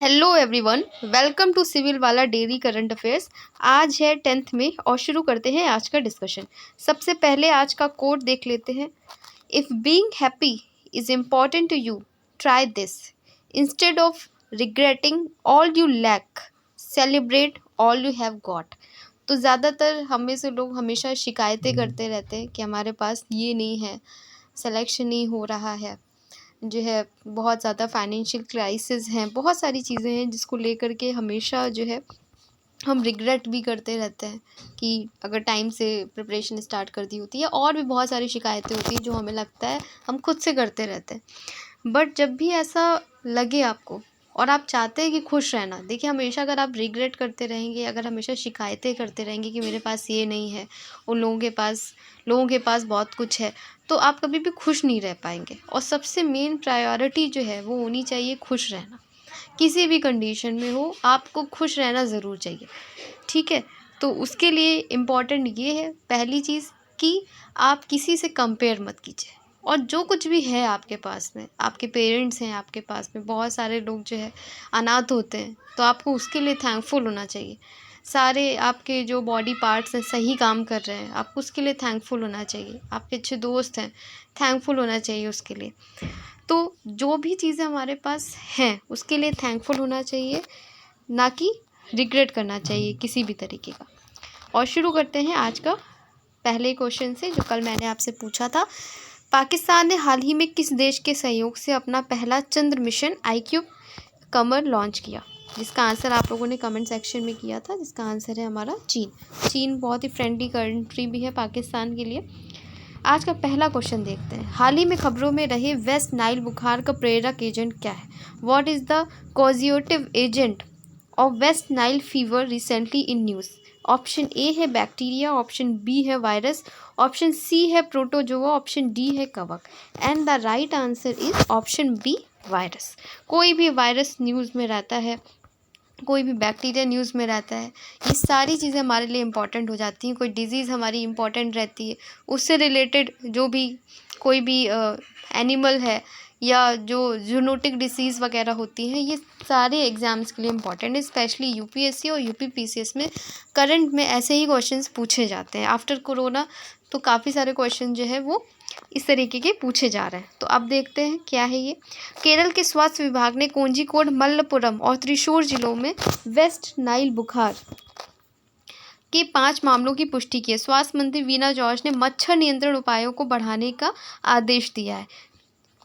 Hello everyone, welcome to civil वाला daily current affairs. आज है 10th में और शुरू करते हैं आज का डिस्कशन। सबसे पहले आज का कोट देख लेते हैं। If being happy is important to you, try this. Instead of regretting all you lack, celebrate all you have got. तो ज़्यादातर हमें से लोग हमेशा शिकायतें करते रहते हैं कि हमारे पास ये नहीं है, सिलेक्शन नहीं हो रहा है, जो है बहुत ज़्यादा फाइनेंशियल क्राइसिस हैं, बहुत सारी चीज़ें हैं जिसको लेकर के हमेशा जो है हम रिग्रेट भी करते रहते हैं कि अगर टाइम से प्रिपरेशन स्टार्ट कर दी होती है। और भी बहुत सारी शिकायतें होती हैं जो हमें लगता है हम खुद से करते रहते हैं। बट जब भी ऐसा लगे आपको और आप चाहते हैं कि खुश रहना, देखिए हमेशा अगर आप रिग्रेट करते रहेंगे, अगर हमेशा शिकायतें करते रहेंगे कि मेरे पास ये नहीं है, उन लोगों के पास बहुत कुछ है, तो आप कभी भी खुश नहीं रह पाएंगे। और सबसे मेन प्रायोरिटी जो है वो होनी चाहिए खुश रहना। किसी भी कंडीशन में हो, आपको खुश रहना ज़रूर चाहिए, ठीक है। तो उसके लिए इम्पॉर्टेंट ये है, पहली चीज़ कि आप किसी से कंपेयर मत कीजिए। और जो कुछ भी है आपके पास में, आपके पेरेंट्स हैं आपके पास में, बहुत सारे लोग जो है अनाथ होते हैं, तो आपको उसके लिए थैंकफुल होना चाहिए। सारे आपके जो बॉडी पार्ट्स हैं सही काम कर रहे हैं, आपको उसके लिए थैंकफुल होना चाहिए। आपके अच्छे दोस्त हैं, थैंकफुल होना चाहिए उसके लिए। तो जो भी चीज़ें हमारे पास हैं उसके लिए थैंकफुल होना चाहिए, ना कि रिग्रेट करना चाहिए किसी भी तरीके का। और शुरू करते हैं आज का पहले क्वेश्चन से जो कल मैंने आपसे पूछा था। पाकिस्तान ने हाल ही में किस देश के सहयोग से अपना पहला चंद्र मिशन IQ कमर लॉन्च किया? जिसका आंसर आप लोगों ने कमेंट सेक्शन में किया था, जिसका आंसर है हमारा चीन। चीन बहुत ही फ्रेंडली कंट्री भी है पाकिस्तान के लिए। आज का पहला क्वेश्चन देखते हैं। हाल ही में खबरों में रहे वेस्ट नाइल बुखार का प्रेरक एजेंट क्या है? What is the causative agent of West Nile fever recently in news? Option A है बैक्टीरिया, ऑप्शन बी है वायरस, ऑप्शन सी है प्रोटोजोआ, ऑप्शन डी है कवक। And the right answer is option B virus. कोई भी virus news में रहता है, कोई भी बैक्टीरिया न्यूज़ में रहता है, ये सारी चीज़ें हमारे लिए इम्पॉर्टेंट हो जाती हैं। कोई डिज़ीज़ हमारी इम्पॉर्टेंट रहती है, उससे रिलेटेड जो भी कोई भी एनिमल है या जो जूनोटिक डिसीज़ वगैरह होती हैं, ये सारे एग्ज़ाम्स के लिए इम्पॉर्टेंट है। स्पेशली UPSC और UPPCS में करंट में ऐसे ही क्वेश्चंस पूछे जाते हैं। आफ्टर कोरोना तो काफ़ी सारे क्वेश्चन जो है वो इस तरीके के पूछे जा रहे हैं। तो अब देखते हैं क्या है ये। केरल के स्वास्थ्य विभाग ने कोझिकोड, मलप्पुरम और त्रिशूर जिलों में वेस्ट नाइल बुखार के 5 मामलों की पुष्टि की है। स्वास्थ्य मंत्री वीना जॉर्ज ने मच्छर नियंत्रण उपायों को बढ़ाने का आदेश दिया है,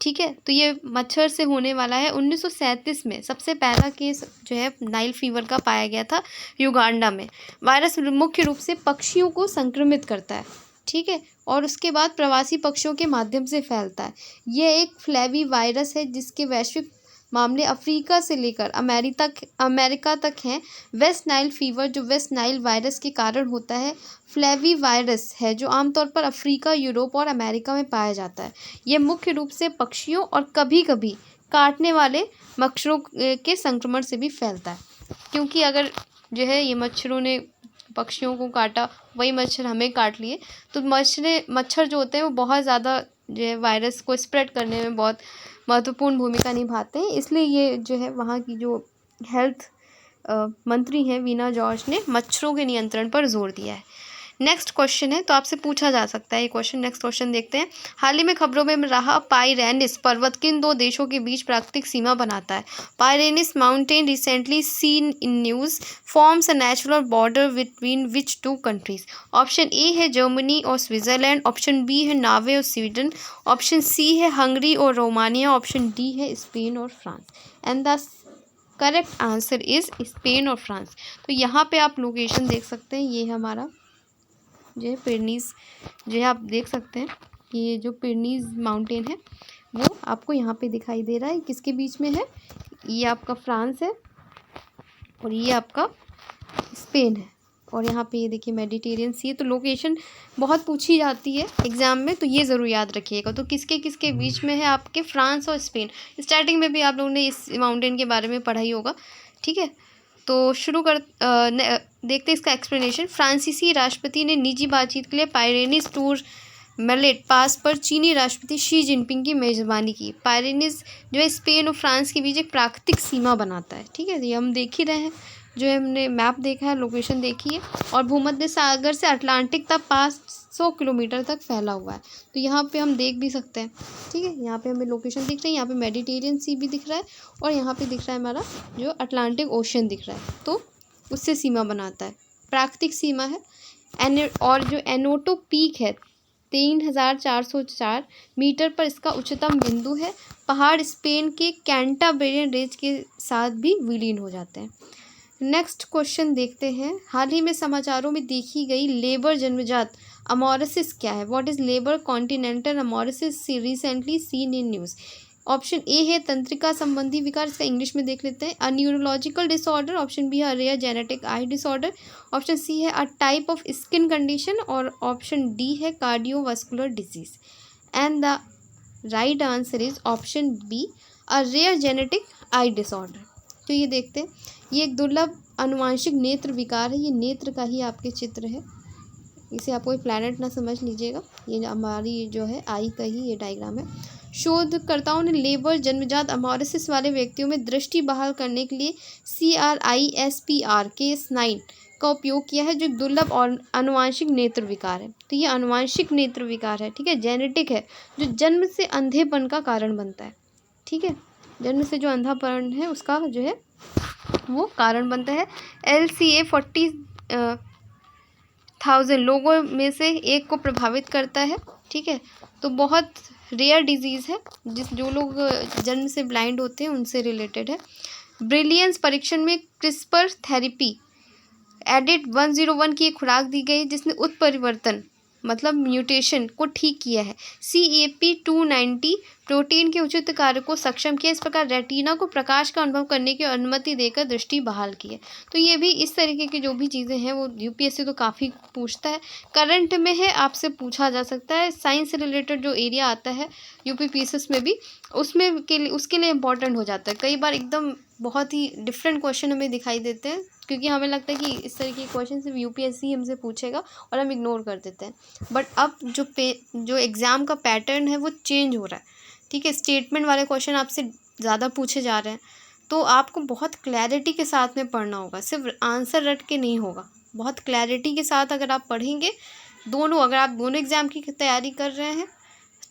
ठीक है। तो ये मच्छर से होने वाला है। 1937 में सबसे पहला केस जो है नाइल फीवर का पाया गया था युगांडा में। वायरस मुख्य रूप से पक्षियों को संक्रमित करता है, ठीक है, और उसके बाद प्रवासी पक्षियों के माध्यम से फैलता है। ये एक फ्लैवी वायरस है जिसके वैश्विक मामले अफ्रीका से लेकर अमेरिका तक हैं। वेस्ट नाइल फीवर जो वेस्ट नाइल वायरस के कारण होता है, फ्लैवी वायरस है जो आमतौर पर अफ्रीका, यूरोप और अमेरिका में पाया जाता है। ये मुख्य रूप से पक्षियों और कभी कभी काटने वाले मच्छरों के संक्रमण से भी फैलता है। क्योंकि अगर जो है ये मच्छरों ने पक्षियों को काटा, वही मच्छर हमें काट लिए, तो मच्छर जो होते हैं वो बहुत ज़्यादा जो है वायरस को स्प्रेड करने में बहुत महत्वपूर्ण भूमिका निभाते हैं। इसलिए ये जो है वहाँ की जो हेल्थ मंत्री हैं वीना जॉर्ज ने मच्छरों के नियंत्रण पर जोर दिया है। नेक्स्ट क्वेश्चन है, तो आपसे पूछा जा सकता है ये क्वेश्चन। नेक्स्ट क्वेश्चन देखते हैं। हाल ही में खबरों में रहा पाइरेनिस पर्वत किन 2 देशों के बीच प्राकृतिक सीमा बनाता है? Pyrenees mountain recently seen in news forms a natural border between which 2 countries? Option A है जर्मनी और स्विट्जरलैंड, ऑप्शन बी है नॉर्वे और स्वीडन, ऑप्शन सी है हंगरी और रोमानिया, ऑप्शन डी है स्पेन और France. And the correct answer is Spain और France. तो यहाँ पे आप लोकेशन देख सकते हैं, ये हमारा जो है पिरनीज़ जो है आप देख सकते हैं कि ये जो पिरनीज़ माउंटेन है वो आपको यहाँ पे दिखाई दे रहा है। किसके बीच में है? ये आपका फ्रांस है और ये आपका स्पेन है। और यहाँ पे ये देखिए मेडिटेरियन सी है। तो लोकेशन बहुत पूछी जाती है एग्ज़ाम में, तो ये ज़रूर याद रखिएगा। तो किसके किसके बीच में है? आपके फ्रांस और स्पेन। स्टार्टिंग में भी आप लोगों ने इस माउंटेन के बारे में पढ़ा ही होगा, ठीक है। तो देखते हैं इसका एक्सप्लेनेशन। फ्रांसीसी राष्ट्रपति ने निजी बातचीत के लिए पाइरेनीज टूर मैलेट पास पर चीनी राष्ट्रपति शी जिनपिंग की मेज़बानी की। पायरेनीज जो है स्पेन और फ्रांस के बीच एक प्राकृतिक सीमा बनाता है। ठीक है, ये हम देख ही रहे हैं, जो है हमने मैप देखा है, लोकेशन देखी है। और भूमध्य सागर से अटलांटिक तक 500 किलोमीटर तक फैला हुआ है। तो यहाँ पे हम देख भी सकते हैं। ठीक है, यहाँ पे हमें लोकेशन दिख रही है, यहाँ पे मेडिटेरियन सी भी दिख रहा है और यहाँ पे दिख रहा है हमारा जो अटलांटिक ओशन दिख रहा है। तो उससे सीमा बनाता है, प्राकृतिक सीमा है। और जो एनोटो पीक है 3404 मीटर पर इसका उच्चतम बिंदु है। पहाड़ स्पेन के कैंटाब्रियन रेंज के साथ भी विलीन हो जाते हैं। नेक्स्ट क्वेश्चन देखते हैं, हाल ही में समाचारों में देखी गई लेबर जन्मजात अमोरसिस क्या है? What is Leber congenital amaurosis recently seen in news? Option A है तंत्रिका संबंधी विकार, इसका इंग्लिश में देख लेते हैं, a neurological disorder. Option B है rare genetic eye disorder. Option C है a type of skin condition और ऑप्शन डी है cardiovascular disease. And the right answer is option B a rare genetic eye disorder. तो ये देखते हैं, ये एक दुर्लभ आनुवांशिक नेत्र विकार है। ये नेत्र का ही आपके चित्र है, इसे आप कोई प्लैनेट ना समझ लीजिएगा, ये हमारी जो है आई का ही ये डायग्राम है। शोधकर्ताओं ने लेबर जन्मजात अमोरसिस वाले व्यक्तियों में दृष्टि बहाल करने के लिए CRISPR केस 9 का उपयोग किया है, जो दुर्लभ और आनुवांशिक नेत्र विकार है। तो ये आनुवांशिक नेत्र विकार है, ठीक है, जेनेटिक है, जो जन्म से अंधेपन का कारण बनता है। ठीक है, जन्म से जो अंधापन है उसका जो है वो कारण बनता है। LCA 40,000 लोगों में से एक को प्रभावित करता है। ठीक है, तो बहुत रेयर डिजीज़ है, जो लोग जन्म से ब्लाइंड होते हैं उनसे रिलेटेड है। ब्रिलियंस परीक्षण में क्रिस्पर थेरेपी एडिट 101 की एक खुराक दी गई जिसने उत्परिवर्तन मतलब म्यूटेशन को ठीक किया है। CAP290 प्रोटीन के उचित कार्य को सक्षम किया। इस प्रकार रेटिना को प्रकाश का अनुभव करने की अनुमति देकर दृष्टि बहाल की है। तो ये भी इस तरीके की जो भी चीज़ें हैं वो UPSC तो काफ़ी पूछता है, करंट में है, आपसे पूछा जा सकता है। साइंस से रिलेटेड जो एरिया आता है UPPSS में भी उसमें उसके लिए इम्पोर्टेंट हो जाता है। कई बार एकदम बहुत ही डिफरेंट क्वेश्चन हमें दिखाई देते हैं, क्योंकि हमें लगता है कि इस तरीके के क्वेश्चन सिर्फ UPSC हमसे पूछेगा और हम इग्नोर कर देते हैं। बट अब जो एग्ज़ाम का पैटर्न है वो चेंज हो रहा है। ठीक है, स्टेटमेंट वाले क्वेश्चन आपसे ज़्यादा पूछे जा रहे हैं, तो आपको बहुत क्लैरिटी के साथ में पढ़ना होगा, सिर्फ आंसर रट के नहीं होगा। बहुत क्लैरिटी के साथ अगर आप पढ़ेंगे अगर आप दोनों एग्ज़ाम की तैयारी कर रहे हैं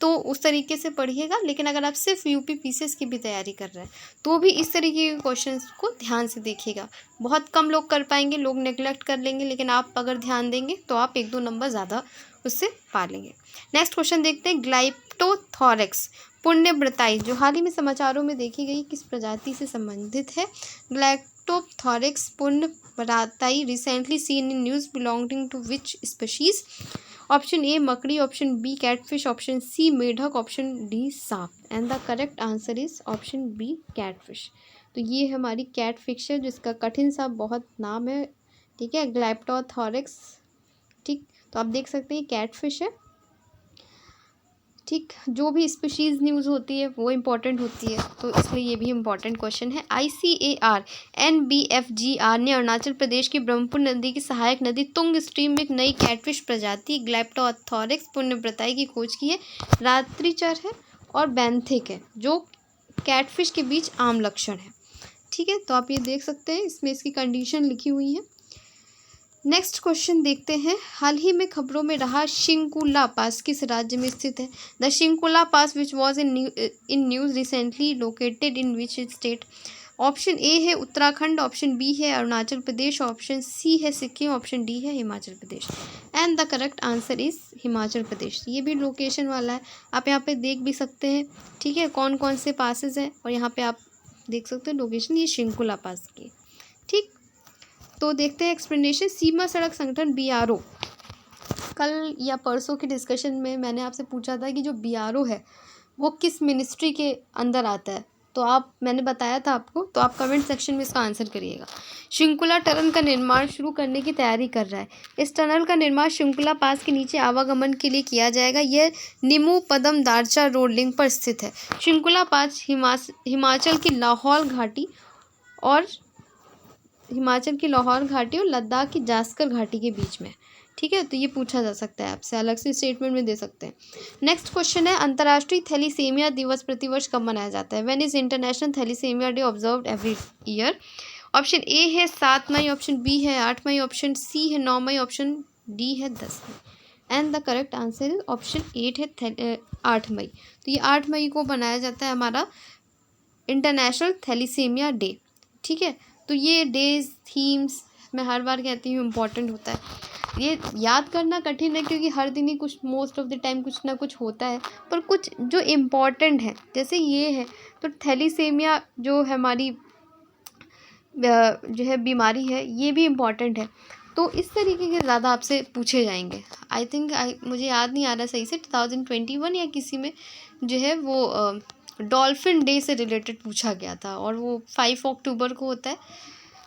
तो उस तरीके से पढ़िएगा। लेकिन अगर आप सिर्फ UPPSS की भी तैयारी कर रहे हैं तो भी इस तरीके के क्वेश्चंस को ध्यान से देखिएगा। बहुत कम लोग कर पाएंगे, लोग नेगलेक्ट कर लेंगे, लेकिन आप अगर ध्यान देंगे तो आप 1-2 नंबर ज़्यादा उससे पा लेंगे। नेक्स्ट क्वेश्चन देखते हैं, ग्लाइप्टोथोरेक्स पुण्यव्रताई जो हाल ही में समाचारों में देखी गई किस प्रजाति से संबंधित है? Glyptothorax punyavratai recently seen in news belonging to which species? Option A मकड़ी, option B catfish, option C मेढक, ऑप्शन डी सांप। And the correct answer is option B catfish. तो ये हमारी कैटफिश है, जिसका कठिन सा बहुत नाम है। ठीक है, ग्लाइप्टोथोरेक्स। ठीक, तो आप देख सकते हैं कैटफिश है। ठीक, जो भी स्पीशीज़ न्यूज़ होती है वो इम्पॉर्टेंट होती है, तो इसलिए ये भी इम्पॉर्टेंट क्वेश्चन है। ICAR NBFGR ने अरुणाचल प्रदेश की ब्रह्मपुत्र नदी की सहायक नदी तुंग स्ट्रीम में एक नई कैटफिश प्रजाति ग्लाइप्टोथोरेक्स पुण्यव्रताई की खोज की है। रात्रिचर है और बेंथिक है, जो कैटफिश के बीच आम लक्षण है। ठीक है, तो आप ये देख सकते हैं, इसमें इसकी कंडीशन लिखी हुई है। नेक्स्ट क्वेश्चन देखते हैं, हाल ही में खबरों में रहा शिंकुला पास किस राज्य में स्थित है? The Shinkula pass which was in news recently located in which state? Option A है उत्तराखंड, ऑप्शन बी है अरुणाचल प्रदेश, ऑप्शन सी है सिक्किम, ऑप्शन डी है Himachal Pradesh. And the correct answer is Himachal Pradesh. ये भी लोकेशन वाला है, आप यहाँ पे देख भी सकते हैं। ठीक है, कौन कौन से पासेस हैं और यहाँ पे आप देख सकते हैं लोकेशन, ये शिंकुला पास की। ठीक, तो देखते हैं एक्सप्लेनेशन। सीमा सड़क संगठन BRO, कल या परसों के डिस्कशन में मैंने आपसे पूछा था कि जो BRO है वो किस मिनिस्ट्री के अंदर आता है, तो मैंने बताया था आपको, तो आप कमेंट सेक्शन में इसका आंसर करिएगा। शिंकुला टनल का निर्माण शुरू करने की तैयारी कर रहा है। इस टनल का निर्माण शिंकुला पास के नीचे आवागमन के लिए किया जाएगा। यह निमू पदम दारचा रोड लिंक पर स्थित है। शिंकुला पास हिमाचल की लाहौल घाटी और लद्दाख की जास्कर घाटी के बीच में। ठीक है, तो ये पूछा जा सकता है आपसे, अलग से स्टेटमेंट में दे सकते हैं। नेक्स्ट क्वेश्चन है, अंतर्राष्ट्रीय थैलीसीमिया दिवस प्रतिवर्ष कब मनाया जाता है? When is international thalassemia day observed every year? Option A है 7 मई, ऑप्शन बी है 8 मई, ऑप्शन सी है 9 मई, ऑप्शन डी है 10 मई। And the correct answer is option 8 है 8 मई। तो ये 8 मई को मनाया जाता है हमारा इंटरनेशनल थैलीसीमिया डे। ठीक है, तो ये डेज थीम्स मैं हर बार कहती हूँ इम्पॉर्टेंट होता है। ये याद करना कठिन है क्योंकि हर दिन ही कुछ मोस्ट ऑफ द टाइम कुछ ना कुछ होता है, पर कुछ जो इम्पॉर्टेंट है जैसे ये है, तो थैलीसीमिया जो है हमारी जो है बीमारी है, ये भी इम्पॉर्टेंट है। तो इस तरीके के ज़्यादा आपसे पूछे जाएंगे। आई थिंक मुझे याद नहीं आ रहा सही से, 2021 या किसी में जो है वो डॉल्फिन डे से रिलेटेड पूछा गया था और वो 5 अक्टूबर को होता है।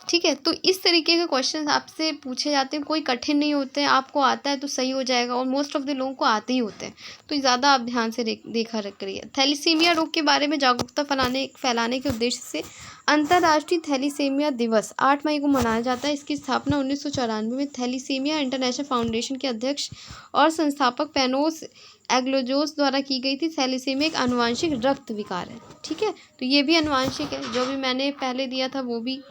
ठीक है, तो इस तरीके के क्वेश्चन आपसे पूछे जाते हैं, कोई कठिन नहीं होते हैं, आपको आता है तो सही हो जाएगा और मोस्ट ऑफ द लोगों को आते ही होते हैं, तो ज़्यादा आप ध्यान से देखा रख करिए। थैलीसीमिया रोग के बारे में जागरूकता फैलाने के उद्देश्य से अंतर्राष्ट्रीय थैलीसीमिया दिवस 8 मई को मनाया जाता है। इसकी स्थापना 1994 में थैलीसीमिया इंटरनेशनल फाउंडेशन के अध्यक्ष और संस्थापक पैनोस एग्लोजोस द्वारा की गई थी। थैलीसीमिया एक आनुवांशिक रक्त विकार है। ठीक है, तो ये भी आनुवांशिक है, जो भी मैंने पहले दिया था वो भी।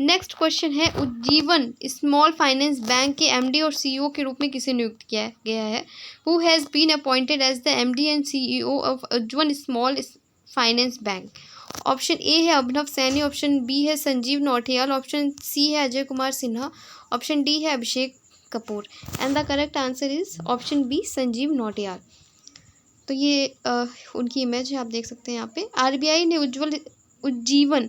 नेक्स्ट क्वेश्चन है, उज्जीवन स्मॉल फाइनेंस बैंक के एमडी और सीईओ के रूप में किसे नियुक्त किया गया है? Who has been appointed as the MD and CEO of Ujjivan small finance bank? Option A है अभिनव सैनी, ऑप्शन बी है संजीव नौटियाल, ऑप्शन सी है अजय कुमार सिन्हा, ऑप्शन डी है Abhishek Kapoor. And the correct answer is option B Sanjeev Nautiyal. तो ये उनकी इमेज है, आप देख सकते हैं यहाँ पे। आरबीआई ने उज्जीवन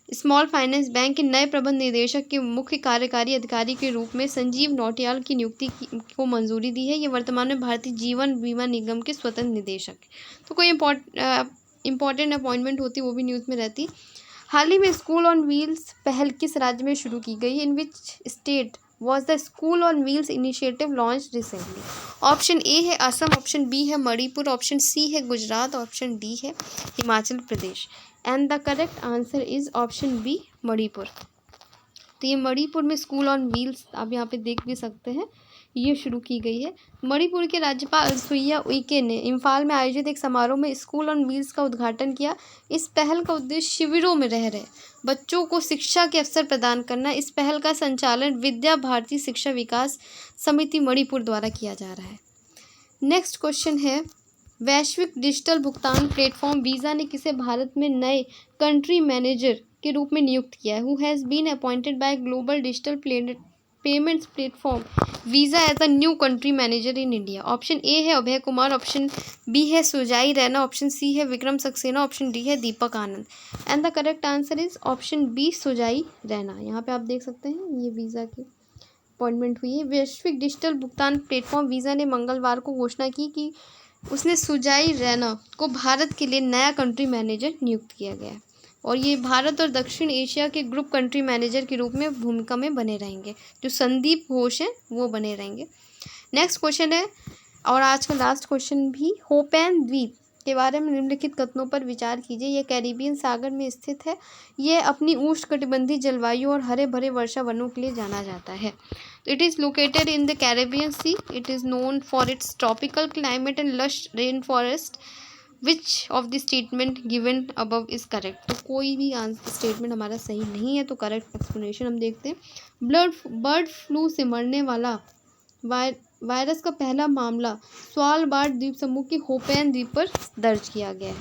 स्मॉल फाइनेंस बैंक के नए प्रबंध निदेशक के मुख्य कार्यकारी अधिकारी के रूप में संजीव नौटियाल की नियुक्ति को मंजूरी दी है। ये वर्तमान में भारतीय जीवन बीमा निगम के स्वतंत्र निदेशक। तो कोई इम्पोर्टेंट अपॉइंटमेंट होती वो भी न्यूज़ में रहती। हाल ही में स्कूल ऑन व्हील्स पहल किस राज्य में शुरू की गई? In which state was the school on wheels initiative launch recently? Option A है असम, ऑप्शन बी है मणिपुर, ऑप्शन सी है गुजरात, ऑप्शन डी है Himachal Pradesh. And the correct answer is option B Manipur. तो ये मणिपुर में स्कूल ऑन व्हील्स आप यहाँ पे देख भी सकते हैं, ये शुरू की गई है। मणिपुर के राज्यपाल सुइया उइके ने इम्फाल में आयोजित एक समारोह में स्कूल ऑन व्हील्स का उद्घाटन किया। इस पहल का उद्देश्य शिविरों में रह रहे बच्चों को शिक्षा के अवसर प्रदान करना। इस पहल का संचालन विद्या भारती शिक्षा विकास समिति मणिपुर द्वारा किया जा रहा है। नेक्स्ट क्वेश्चन है, वैश्विक डिजिटल भुगतान प्लेटफॉर्म वीज़ा ने किसे भारत में नए कंट्री मैनेजर के रूप में नियुक्त किया है? Who has been appointed by global digital payments platform Visa as a new country manager in India? Option A है अभय कुमार, ऑप्शन बी है सुजाई रैना, ऑप्शन सी है विक्रम सक्सेना, ऑप्शन डी है Deepak Anand. And the correct answer is option B Sujai Raina. यहाँ पे आप देख सकते हैं ये वीज़ा की अपॉइंटमेंट हुई है। वैश्विक डिजिटल भुगतान प्लेटफॉर्म वीज़ा ने मंगलवार को घोषणा की कि उसने सुजाई रैना को भारत के लिए नया कंट्री मैनेजर नियुक्त किया गया है और ये भारत और दक्षिण एशिया के ग्रुप कंट्री मैनेजर के रूप में भूमिका में बने रहेंगे। जो संदीप घोष हैं वो बने रहेंगे। नेक्स्ट क्वेश्चन है और आज का लास्ट क्वेश्चन भी, होपैन द्वीप के बारे में निम्नलिखित कथनों पर विचार कीजिए। यह कैरिबियन सागर में स्थित है। यह अपनी उष्णकटिबंधीय जलवायु और हरे भरे वर्षा वनों के लिए जाना जाता है। It is located in the Caribbean Sea. It is known for its tropical climate and lush rain forest. Which of the statement given above is correct? तो कोई भी स्टेटमेंट हमारा सही नहीं है, तो करेक्ट एक्सप्लेनेशन हम देखते हैं। बर्ड फ्लू से मरने वाला वायरस का पहला मामला स्वालबार्ड द्वीप समूह के होपैन द्वीप पर दर्ज किया गया है।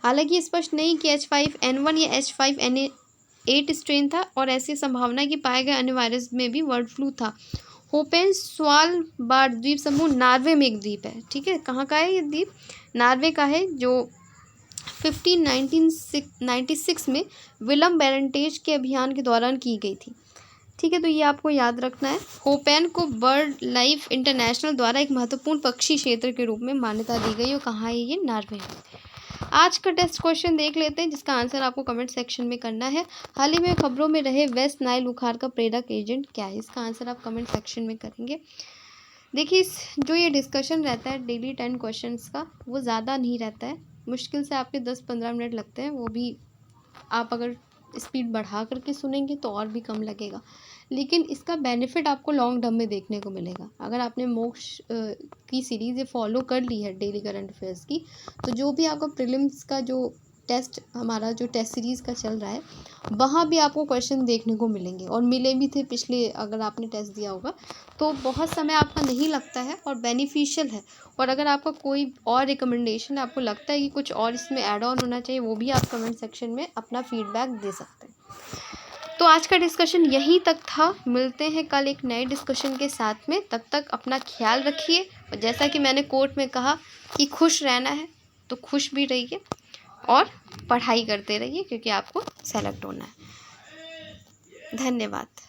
हालांकि स्पष्ट नहीं कि H5N1 या H5N8 स्ट्रेन था और ऐसी संभावना कि पाए गए अन्य वायरस में भी बर्ड फ्लू था। होपैन स्वालबार्ड द्वीप समूह नॉर्वे में एक द्वीप है। ठीक है, कहाँ का है ये द्वीप? नॉर्वे का है, जो 1996 में विलम बेरेंटेज के अभियान के दौरान की गई थी। ठीक है, तो ये आपको याद रखना है। होपैन को बर्ड लाइफ इंटरनेशनल द्वारा एक महत्वपूर्ण पक्षी क्षेत्र के रूप में मान्यता दी गई और कहाँ है ये? नॉर्वे में। आज का टेस्ट क्वेश्चन देख लेते हैं जिसका आंसर आपको कमेंट सेक्शन में करना है। हाल ही में खबरों में रहे वेस्ट नाइल बुखार का प्रेरक एजेंट क्या है? इसका आंसर आप कमेंट सेक्शन में करेंगे। देखिए, जो ये डिस्कशन रहता है डेली 10 क्वेश्चंस का, वो ज़्यादा नहीं रहता है, मुश्किल से आपके 10-15 मिनट लगते हैं। वो भी आप अगर स्पीड बढ़ा करके सुनेंगे तो और भी कम लगेगा, लेकिन इसका बेनिफिट आपको लॉन्ग टर्म में देखने को मिलेगा। अगर आपने मोक्ष की सीरीज़ ये फॉलो कर ली है डेली करंट अफेयर्स की, तो जो भी आपका प्रीलिम्स का जो टेस्ट, हमारा जो टेस्ट सीरीज़ का चल रहा है, वहाँ भी आपको क्वेश्चन देखने को मिलेंगे और मिले भी थे पिछले, अगर आपने टेस्ट दिया होगा तो बहुत समय आपका नहीं लगता है और बेनिफिशियल है। और अगर आपका कोई और रिकमेंडेशन आपको लगता है कि कुछ और इसमें ऐड ऑन होना चाहिए, वो भी आप कमेंट सेक्शन में अपना फीडबैक दे सकते हैं। तो आज का डिस्कशन यहीं तक था। मिलते हैं कल एक नए डिस्कशन के साथ में। तब तक अपना ख्याल रखिए और जैसा कि मैंने कोर्ट में कहा कि खुश रहना है तो खुश भी रहिए और पढ़ाई करते रहिए, क्योंकि आपको सेलेक्ट होना है। धन्यवाद।